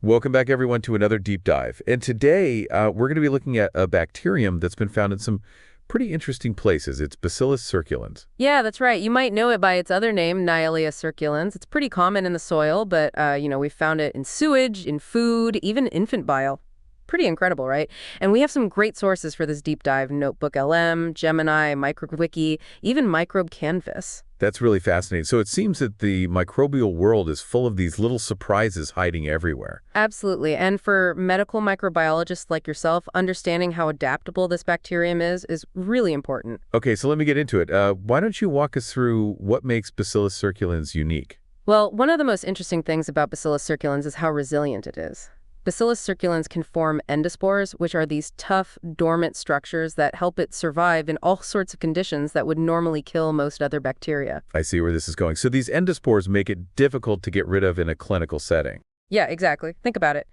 Welcome back, everyone, to another deep dive. And today, we're going to be looking at a bacterium that's been found in some pretty interesting places. It's Bacillus circulans. Yeah, that's right. You might know it by its other name, Niallia circulans. It's pretty common in the soil, but, we found it in sewage, in food, even infant bile. Pretty incredible, right? And we have some great sources for this deep dive: Notebook LM, Gemini, MicroWiki, even Microbe Canvas. That's really fascinating. So it seems that the microbial world is full of these little surprises hiding everywhere. Absolutely. And for medical microbiologists like yourself, understanding how adaptable this bacterium is really important. Okay, so let me get into it. Why don't you walk us through what makes Bacillus circulans unique? Well, one of the most interesting things about Bacillus circulans is how resilient it is. Bacillus circulans can form endospores, which are these tough, dormant structures that help it survive in all sorts of conditions that would normally kill most other bacteria. I see where this is going. So these endospores make it difficult to get rid of in a clinical setting. Yeah, exactly. Think about it.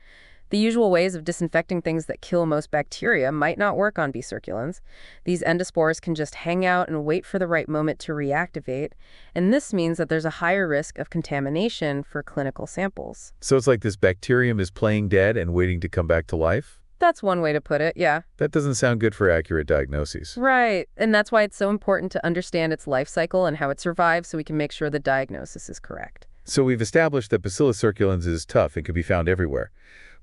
The usual ways of disinfecting things that kill most bacteria might not work on B. circulans. These endospores can just hang out and wait for the right moment to reactivate, and this means that there's a higher risk of contamination for clinical samples. So it's like this bacterium is playing dead and waiting to come back to life? That's one way to put it, yeah. That doesn't sound good for accurate diagnoses. Right, and that's why it's so important to understand its life cycle and how it survives so we can make sure the diagnosis is correct. So we've established that Bacillus circulans is tough and can be found everywhere.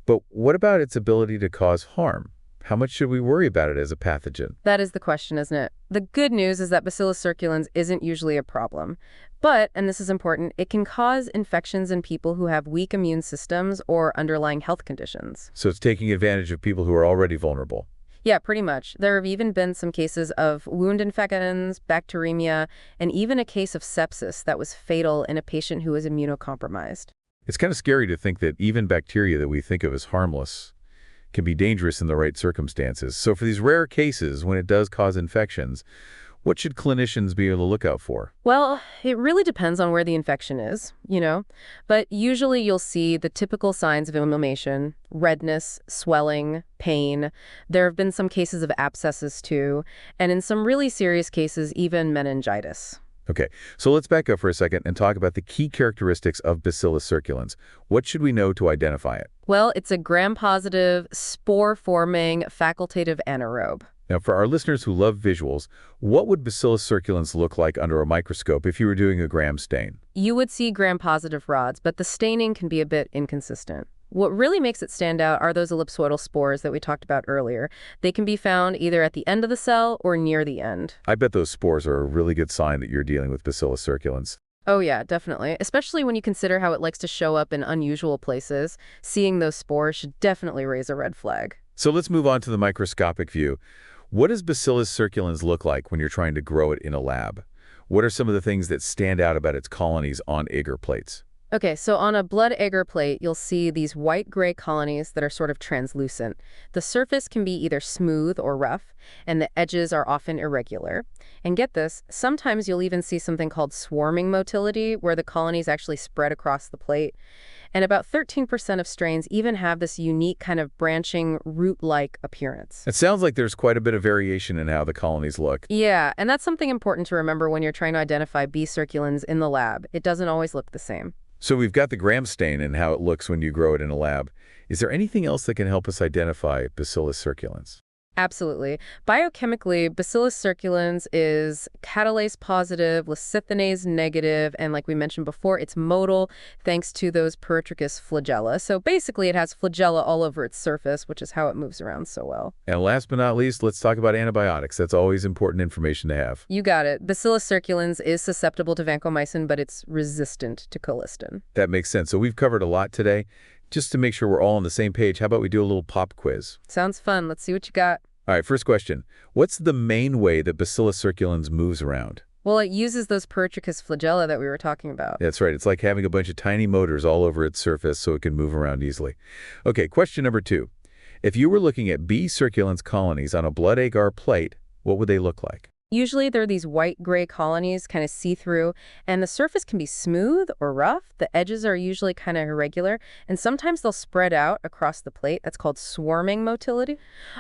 But what about its ability to cause harm? How much should we worry about it as a pathogen? That is the question, isn't it? The good news is that Bacillus circulans isn't usually a problem. But, and this is important, it can cause infections in people who have weak immune systems or underlying health conditions. So it's taking advantage of people who are already vulnerable. Yeah, pretty much. There have even been some cases of wound infections, bacteremia, and even a case of sepsis that was fatal in a patient who was immunocompromised. It's kind of scary to think that even bacteria that we think of as harmless can be dangerous in the right circumstances. So for these rare cases, when it does cause infections, what should clinicians be able to look out for? Well, it really depends on where the infection is. But usually you'll see the typical signs of inflammation: redness, swelling, pain. There have been some cases of abscesses too, and in some really serious cases, even meningitis. Okay, so let's back up for a second and talk about the key characteristics of Bacillus circulans. What should we know to identify it? Well, it's a gram-positive, spore-forming, facultative anaerobe. Now, for our listeners who love visuals, what would Bacillus circulans look like under a microscope if you were doing a gram stain? You would see gram-positive rods, but the staining can be a bit inconsistent. What really makes it stand out are those ellipsoidal spores that we talked about earlier. They can be found either at the end of the cell or near the end. I bet those spores are a really good sign that you're dealing with Bacillus circulans. Oh yeah, definitely. Especially when you consider how it likes to show up in unusual places. Seeing those spores should definitely raise a red flag. So let's move on to the microscopic view. What does Bacillus circulans look like when you're trying to grow it in a lab? What are some of the things that stand out about its colonies on agar plates? Okay, so on a blood agar plate, you'll see these white-gray colonies that are sort of translucent. The surface can be either smooth or rough, and the edges are often irregular. And get this, sometimes you'll even see something called swarming motility, where the colonies actually spread across the plate. And about 13% of strains even have this unique kind of branching root-like appearance. It sounds like there's quite a bit of variation in how the colonies look. Yeah, and that's something important to remember when you're trying to identify B. circulans in the lab. It doesn't always look the same. So we've got the gram stain and how it looks when you grow it in a lab. Is there anything else that can help us identify Bacillus circulans? Absolutely. Biochemically, Bacillus circulans is catalase positive, lecithinase negative, and like we mentioned before, it's motile thanks to those Pyrrhotrachus flagella. So basically, it has flagella all over its surface, which is how it moves around so well. And last but not least, let's talk about antibiotics. That's always important information to have. You got it. Bacillus circulans is susceptible to vancomycin, but it's resistant to colistin. That makes sense. So we've covered a lot today. Just to make sure we're all on the same page, how about we do a little pop quiz? Sounds fun. Let's see what you got. All right, first question. What's the main way that Bacillus circulans moves around? Well, it uses those Pyrrhotrachus flagella that we were talking about. That's right. It's like having a bunch of tiny motors all over its surface so it can move around easily. Okay, question number 2. If you were looking at B. circulans colonies on a blood agar plate, what would they look like? Usually they're these white-gray colonies, kind of see-through, and the surface can be smooth or rough. The edges are usually kind of irregular, and sometimes they'll spread out across the plate. That's called swarming motility.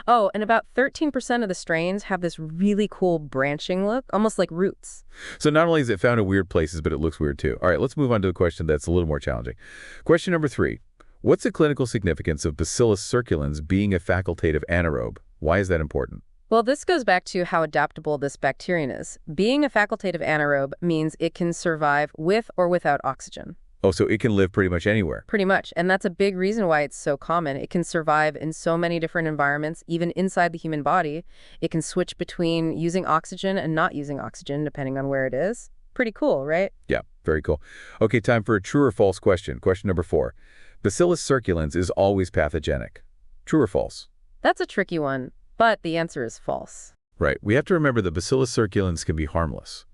Oh, and about 13% of the strains have this really cool branching look, almost like roots. So not only is it found in weird places, but it looks weird too. All right, let's move on to a question that's a little more challenging. Question number 3. What's the clinical significance of Bacillus circulans being a facultative anaerobe? Why is that important? Well, this goes back to how adaptable this bacterium is. Being a facultative anaerobe means it can survive with or without oxygen. Oh, so it can live pretty much anywhere. Pretty much. And that's a big reason why it's so common. It can survive in so many different environments, even inside the human body. It can switch between using oxygen and not using oxygen, depending on where it is. Pretty cool, right? Yeah, very cool. Okay, time for a true or false question. Question number 4. Bacillus circulans is always pathogenic. True or false? That's a tricky one, but the answer is false. Right. We have to remember that Bacillus circulans can be harmless,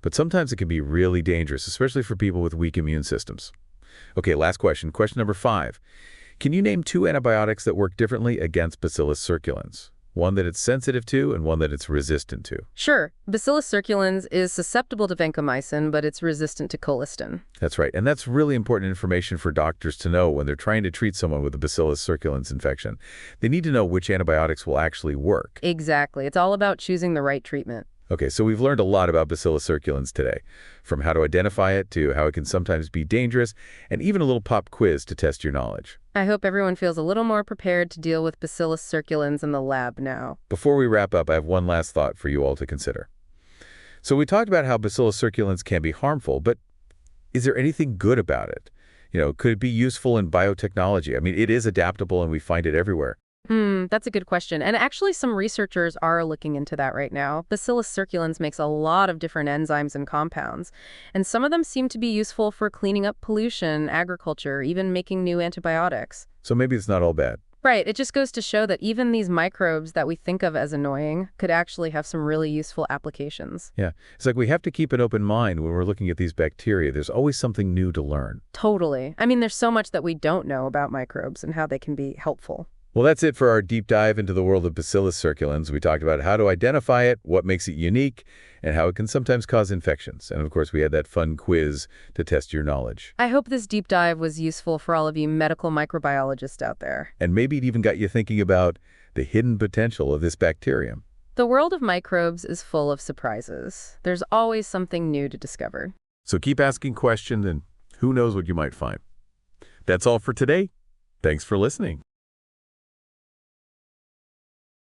but sometimes it can be really dangerous, especially for people with weak immune systems. Okay, last question. Question number 5. Can you name 2 antibiotics that work differently against Bacillus circulans? One that it's sensitive to and one that it's resistant to. Sure, Bacillus circulans is susceptible to vancomycin, but it's resistant to colistin. That's right. And that's really important information for doctors to know when they're trying to treat someone with a Bacillus circulans infection. They need to know which antibiotics will actually work. Exactly. It's all about choosing the right treatment. Okay, so we've learned a lot about Bacillus circulans today, from how to identify it to how it can sometimes be dangerous, and even a little pop quiz to test your knowledge. I hope everyone feels a little more prepared to deal with Bacillus circulans in the lab now. Before we wrap up, I have one last thought for you all to consider. So we talked about how Bacillus circulans can be harmful, but is there anything good about it? Could it be useful in biotechnology? I mean, it is adaptable and we find it everywhere. That's a good question. And actually, some researchers are looking into that right now. Bacillus circulans makes a lot of different enzymes and compounds, and some of them seem to be useful for cleaning up pollution, agriculture, even making new antibiotics. So maybe it's not all bad. Right. It just goes to show that even these microbes that we think of as annoying could actually have some really useful applications. Yeah. It's like we have to keep an open mind when we're looking at these bacteria. There's always something new to learn. Totally. I mean, there's so much that we don't know about microbes and how they can be helpful. Well, that's it for our deep dive into the world of Bacillus circulans. We talked about how to identify it, what makes it unique, and how it can sometimes cause infections. And of course, we had that fun quiz to test your knowledge. I hope this deep dive was useful for all of you medical microbiologists out there. And maybe it even got you thinking about the hidden potential of this bacterium. The world of microbes is full of surprises. There's always something new to discover. So keep asking questions, and who knows what you might find. That's all for today. Thanks for listening.